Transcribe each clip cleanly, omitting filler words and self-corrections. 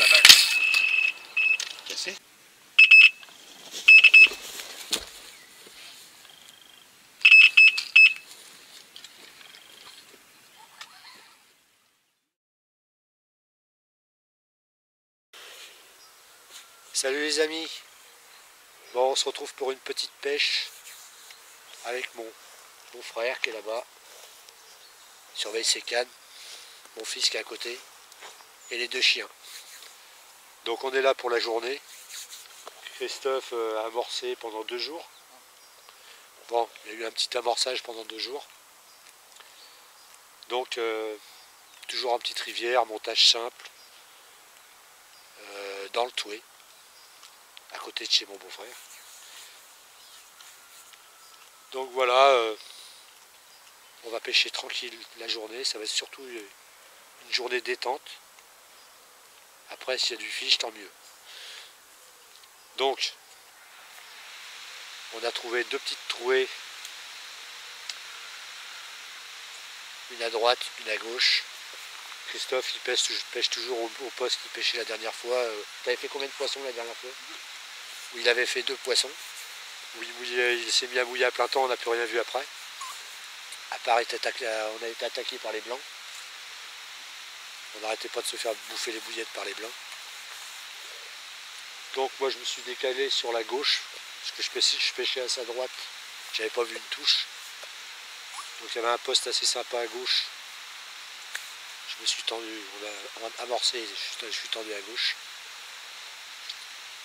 vache. Cassé. Salut les amis. Bon, on se retrouve pour une petite pêche avec mon frère qui est là-bas. Il surveille ses cannes. Mon fils qui est à côté. Et les deux chiens. Donc on est là pour la journée. Christophe a amorcé pendant 2 jours. Bon, il y a eu un petit amorçage pendant 2 jours. Donc toujours en petite rivière, montage simple. Dans le Touet. À côté de chez mon beau-frère. Donc voilà, on va pêcher tranquille la journée, ça va être surtout une journée détente. Après s'il y a du fiche, tant mieux. Donc, on a trouvé 2 petites trouées, une à droite, une à gauche. Christophe il pêche toujours au poste qu'il pêchait la dernière fois. Tu avais fait combien de poissons la dernière fois? Où il avait fait 2 poissons. Où il s'est mis à mouiller à plein temps, on n'a plus rien vu après. À part on a été attaqué par les blancs. On n'arrêtait pas de se faire bouffer les bouillettes par les blancs. Donc moi je me suis décalé sur la gauche, parce que je pêchais à sa droite, j'avais pas vu une touche. Donc il y avait un poste assez sympa à gauche. Je me suis tendu, on a amorcé, je suis tendu à gauche.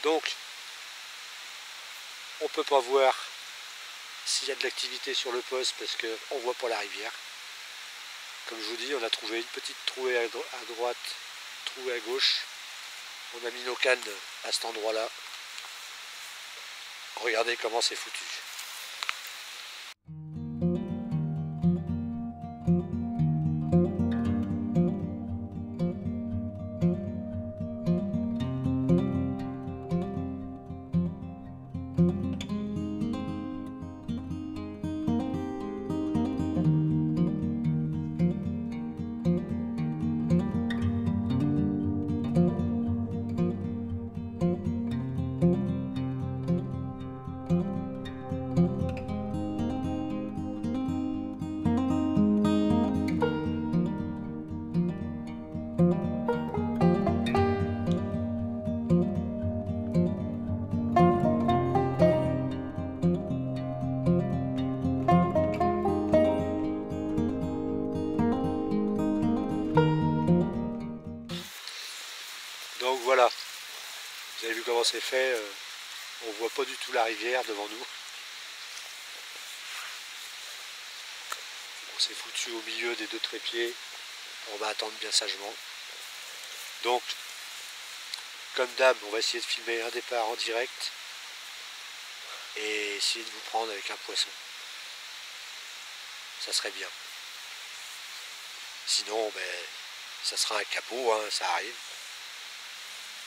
Donc on ne peut pas voir s'il y a de l'activité sur le poste parce qu'on ne voit pas la rivière. Comme je vous dis, on a trouvé une petite trouée à droite, trouée à gauche. On a mis nos cannes à cet endroit-là. Regardez comment c'est foutu. Donc voilà, vous avez vu comment c'est fait, on voit pas du tout la rivière devant nous. On s'est foutu au milieu des 2 trépieds, on va attendre bien sagement. Donc, comme d'hab, on va essayer de filmer un départ en direct et essayer de vous prendre avec un poisson. Ça serait bien. Sinon, ça sera un capot, hein, ça arrive.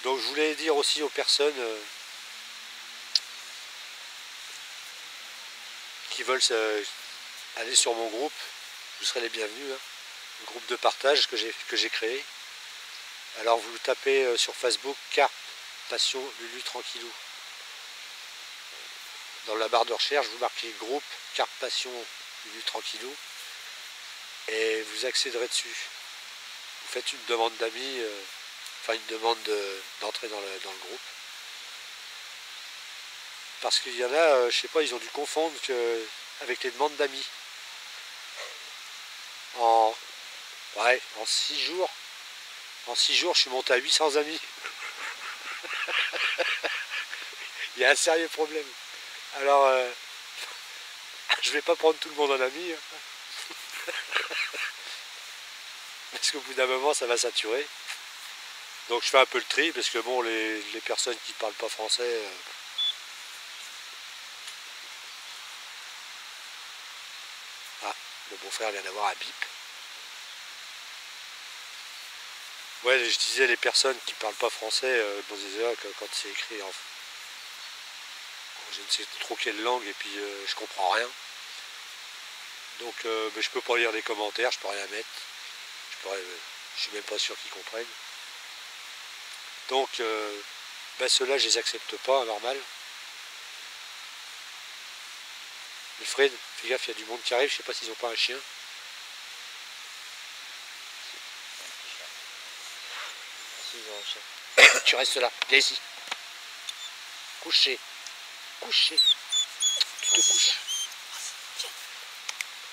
Donc je voulais dire aussi aux personnes qui veulent aller sur mon groupe, vous serez les bienvenus, hein, le groupe de partage que j'ai créé. Alors vous tapez sur Facebook Carpe Passion Lulu Tranquillou. Dans la barre de recherche, vous marquez groupe Carpe Passion Lulu Tranquillou et vous accéderez dessus. Vous faites une demande d'amis, enfin une demande d'entrer dans le groupe. Parce qu'il y en a, je sais pas, ils ont dû confondre avec les demandes d'amis. En 6 jours. En 6 jours, je suis monté à 800 amis. Il y a un sérieux problème. Alors, je vais pas prendre tout le monde en ami. Parce qu'au bout d'un moment, ça va saturer. Donc je fais un peu le tri, parce que bon, les personnes qui parlent pas français... Ah, le beau-frère vient d'avoir un bip. Ouais, je disais les personnes qui parlent pas français, quand c'est écrit en... Je ne sais trop quelle langue et puis je comprends rien. Donc je peux pas lire les commentaires, je peux rien mettre. Je suis même pas sûr qu'ils comprennent. Donc ceux-là je les accepte pas, normal. Wilfred, fais gaffe, il y a du monde qui arrive, je sais pas s'ils ont pas un chien. Tu restes là, viens ici. Couché. Couché. Tu te couches.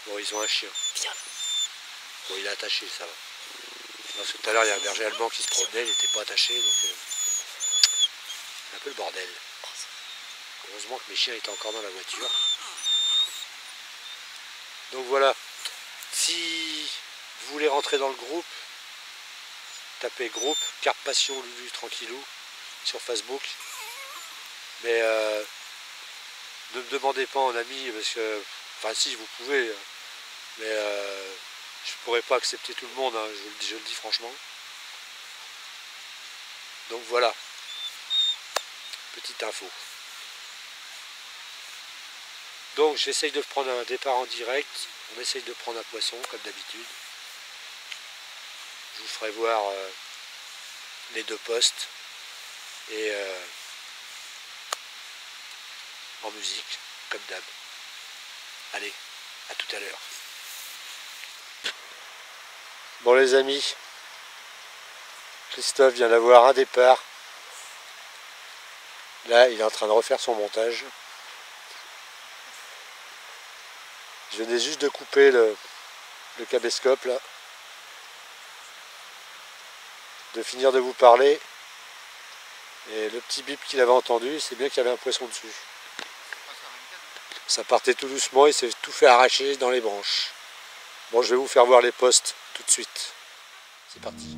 Bon, ils ont un chien. Bon, il est attaché, ça va. Parce que tout à l'heure, il y a un berger allemand qui se promenait, il n'était pas attaché, donc c'est un peu le bordel. Heureusement que mes chiens étaient encore dans la voiture. Donc voilà. Si vous voulez rentrer dans le groupe, tapez groupe, Carpe Passion Lulu Tranquillou sur Facebook. Mais ne me demandez pas en ami, parce que, enfin si vous pouvez, mais je ne pourrais pas accepter tout le monde, hein, je le dis franchement. Donc voilà, petite info. Donc j'essaye de prendre un départ en direct, on essaye de prendre un poisson comme d'habitude. Je vous ferai voir les deux postes et en musique, comme d'hab. Allez, à tout à l'heure. Bon les amis, Christophe vient d'avoir un départ. Là, il est en train de refaire son montage. Je venais juste de couper le caméscope là. De finir de vous parler. Et le petit bip qu'il avait entendu, c'est bien qu'il y avait un poisson dessus. Ça partait tout doucement, il s'est tout fait arracher dans les branches. Bon, je vais vous faire voir les postes tout de suite. C'est parti.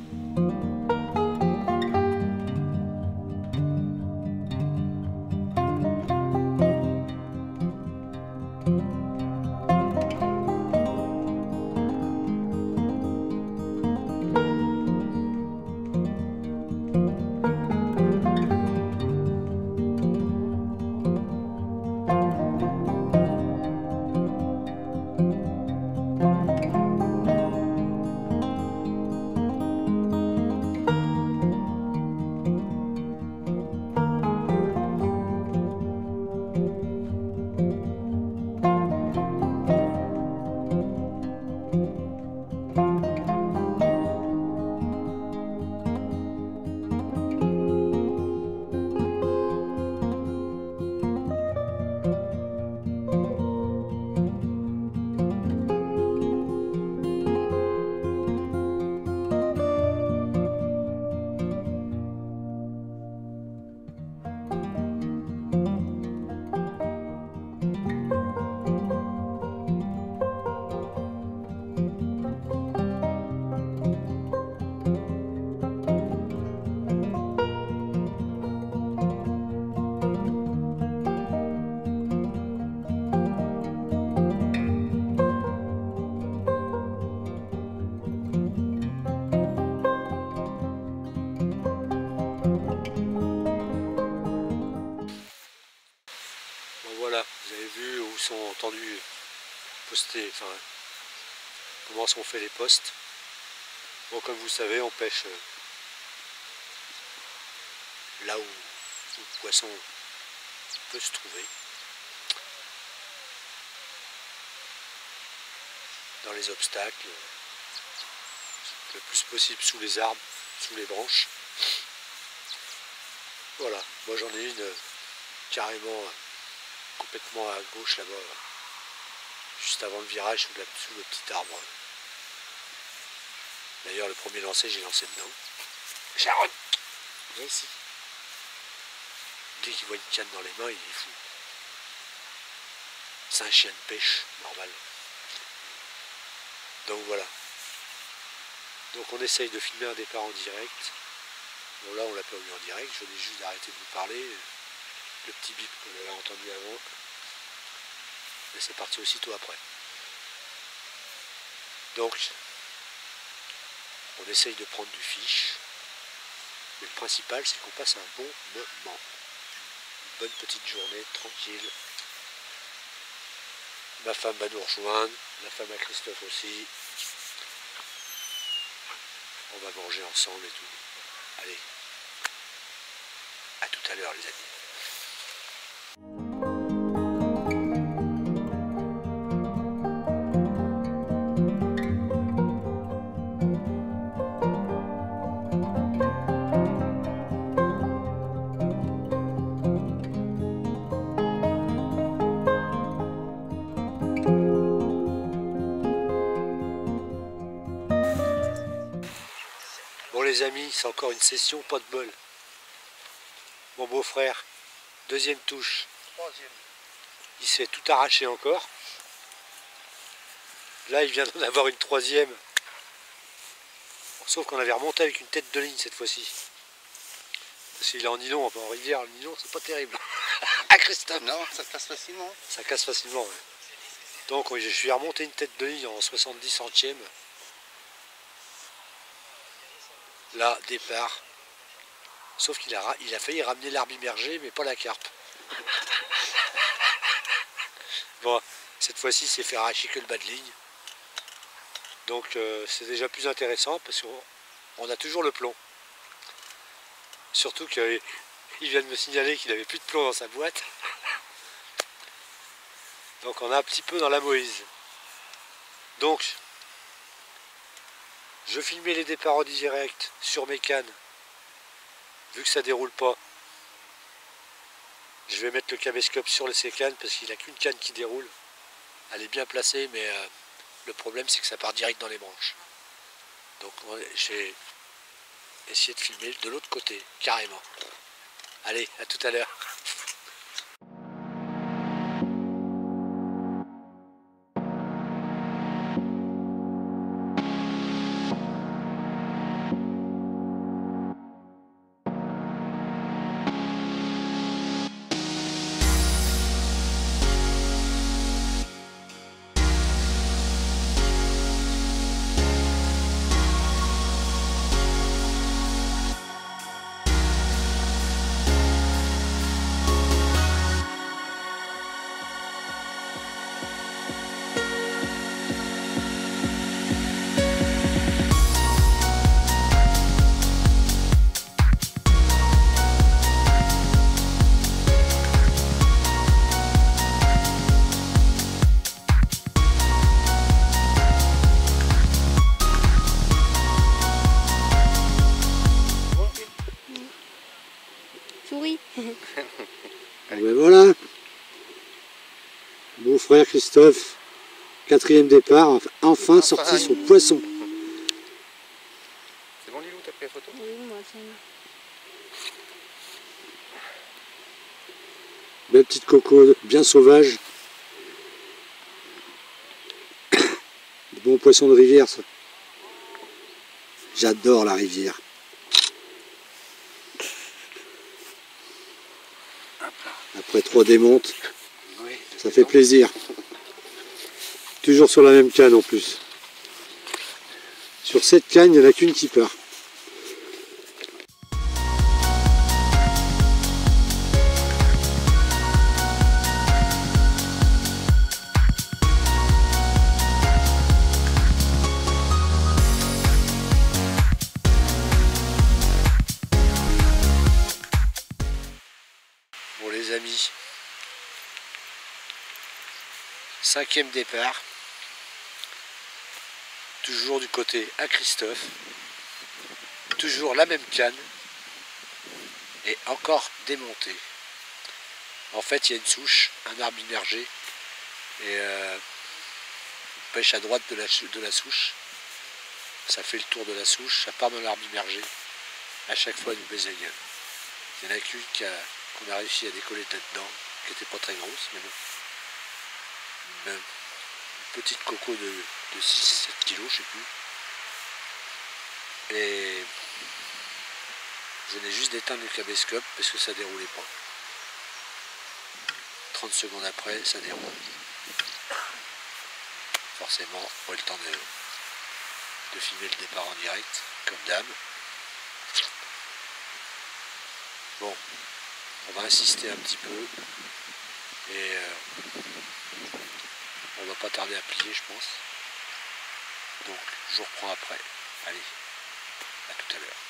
Voilà, vous avez vu où sont entendus poster, enfin comment sont faits les postes. Bon, comme vous savez, on pêche là où le poisson peut se trouver, dans les obstacles, le plus possible sous les arbres, sous les branches. Voilà, moi j'en ai une carrément complètement à gauche là-bas, juste avant le virage, sous le petit arbre. D'ailleurs, le premier lancé, j'ai lancé dedans. Sharon, viens ici. Dès qu'il voit une canne dans les mains, il est fou. C'est un chien de pêche, normal. Donc voilà. Donc on essaye de filmer un départ en direct. Bon là, on l'a pas eu en direct, je venais juste d'arrêter de vous parler. Le petit bip qu'on avait entendu avant. Et c'est parti aussitôt après. Donc, on essaye de prendre du fiche. Mais le principal, c'est qu'on passe un bon moment. Une bonne petite journée, tranquille. Ma femme va nous rejoindre. La femme à Christophe aussi. On va manger ensemble et tout. Allez, À tout à l'heure les amis. Bon les amis, c'est encore une session, pas de bol. Mon beau-frère, deuxième touche. Troisième. Il s'est tout arraché encore. Là il vient d'en avoir une troisième. Sauf qu'on avait remonté avec une tête de ligne cette fois-ci. Parce qu'il est en nylon, en rivière, le nylon c'est pas terrible. Ah Christophe. Non, ça casse facilement. Ça casse facilement, ouais. Donc je suis remonté une tête de ligne en 70 centièmes. Là, départ. Sauf qu'il a failli ramener l'arbre immergé, mais pas la carpe. Bon, cette fois-ci, c'est fait arracher que le bas de ligne. Donc c'est déjà plus intéressant parce qu'on a toujours le plomb. Surtout qu'il vient de me signaler qu'il n'avait plus de plomb dans sa boîte. Donc on a un petit peu dans la Moïse. Donc, je filmais les départs en direct sur mes cannes. Vu que ça déroule pas, je vais mettre le caméscope sur ces cannes parce qu'il n'a qu'une canne qui déroule. Elle est bien placée, mais le problème c'est que ça part direct dans les branches. Donc j'ai essayé de filmer de l'autre côté, carrément. Allez, à tout à l'heure. Souris. Ben voilà, mon frère Christophe, quatrième départ, enfin sorti son poisson. C'est bon Lilou, t'as pris la photo? Oui, moi, tiens. Belle petite coco, bien sauvage. Bon poisson de rivière ça. J'adore la rivière. Après 3 démontes, ça fait plaisir. Toujours sur la même canne en plus. Sur cette canne, il n'y en a qu'une qui part. Bon les amis, 5e départ, toujours du côté à Christophe, toujours la même canne et encore démontée. En fait il y a une souche, un arbre immergé et on pêche à droite de la souche, ça fait le tour de la souche, ça part dans l'arbre immergé, à chaque fois elle nous baise la gueule. Il y en a qu'une qu'on a réussi à décoller là-dedans, qui n'était pas très grosse, mais bon. Une petite coco de 6-7 kilos, je sais plus. Et je venais juste d'éteindre le caméscope parce que ça déroulait pas. 30 secondes après, ça déroule. Forcément, pas le temps de filmer le départ en direct, comme d'hab. Bon. On va insister un petit peu et on va pas tarder à plier je pense. Donc je vous reprends après. Allez, à tout à l'heure.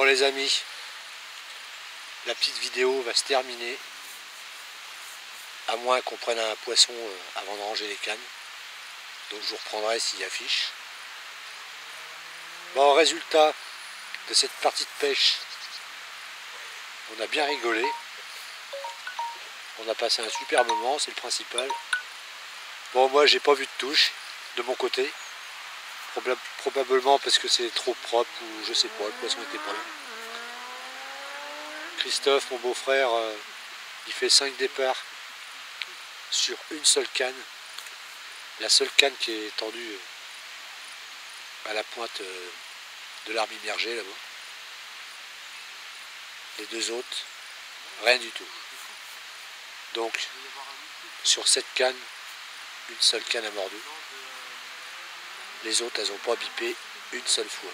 Bon les amis, la petite vidéo va se terminer. À moins qu'on prenne un poisson avant de ranger les cannes. Donc je vous reprendrai s'il y a fiche. Bon, résultat de cette partie de pêche, on a bien rigolé. On a passé un super moment, c'est le principal. Bon, moi j'ai pas vu de touche de mon côté. Probablement parce que c'est trop propre ou je sais pas, le poisson n'était pas là. Christophe, mon beau-frère, il fait 5 départs sur une seule canne. La seule canne qui est tendue à la pointe de l'arbre immergé là-bas. Les deux autres, rien du tout. Donc, sur cette canne, une seule canne a mordu. Les autres, elles n'ont pas bipé une seule fois.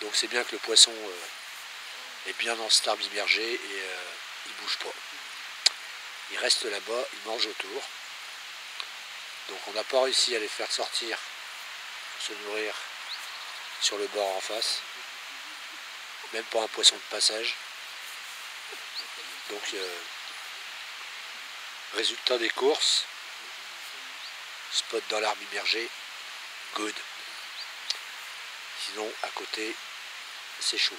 Donc c'est bien que le poisson est bien dans cet arbre immergé et il ne bouge pas. Il reste là-bas, il mange autour. Donc on n'a pas réussi à les faire sortir pour se nourrir sur le bord en face. Même pas un poisson de passage. Donc résultat des courses, spot dans l'arbre immergé, good. Sinon à côté c'est chaud.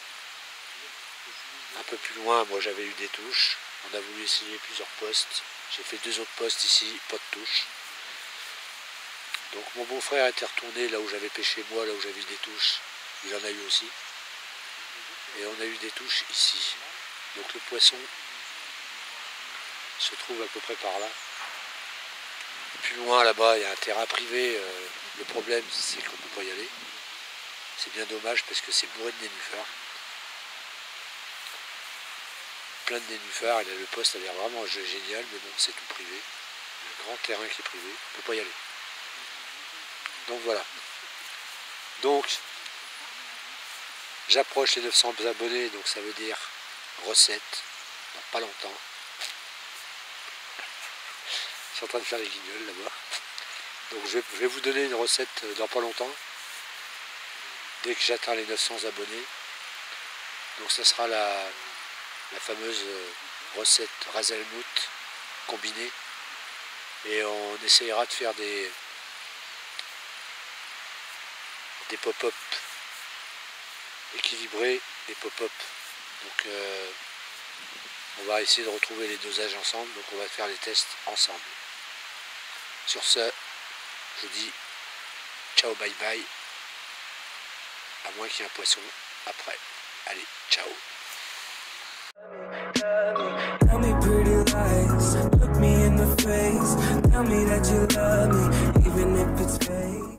Un peu plus loin, moi j'avais eu des touches. On a voulu essayer plusieurs postes. J'ai fait 2 autres postes ici, pas de touche. Donc mon beau-frère était retourné là où j'avais pêché moi, là où j'avais eu des touches. Il en a eu aussi. Et on a eu des touches ici. Donc le poisson se trouve à peu près par là. Plus loin là-bas, il y a un terrain privé. Le problème c'est qu'on ne peut pas y aller. C'est bien dommage parce que c'est bourré de nénuphars. Plein de nénuphars, et là, le poste a l'air vraiment génial, mais bon, c'est tout privé. Il y a un grand terrain qui est privé, on ne peut pas y aller. Donc voilà. Donc, j'approche les 900 abonnés, donc ça veut dire recette, dans pas longtemps. Je suis en train de faire les guignols là-bas. Donc je vais vous donner une recette dans pas longtemps, dès que j'atteins les 900 abonnés. Donc ça sera la fameuse recette ras el-hanout combinée, et on essayera de faire des pop-up équilibrés, des pop-up. Donc on va essayer de retrouver les dosages ensemble, donc on va faire les tests ensemble. Sur ce, je vous dis ciao, bye bye, à moins qu'il y ait un poisson après. Allez, ciao. Tell me pretty lies, look me in the face, tell me that you love me, even if it's fake.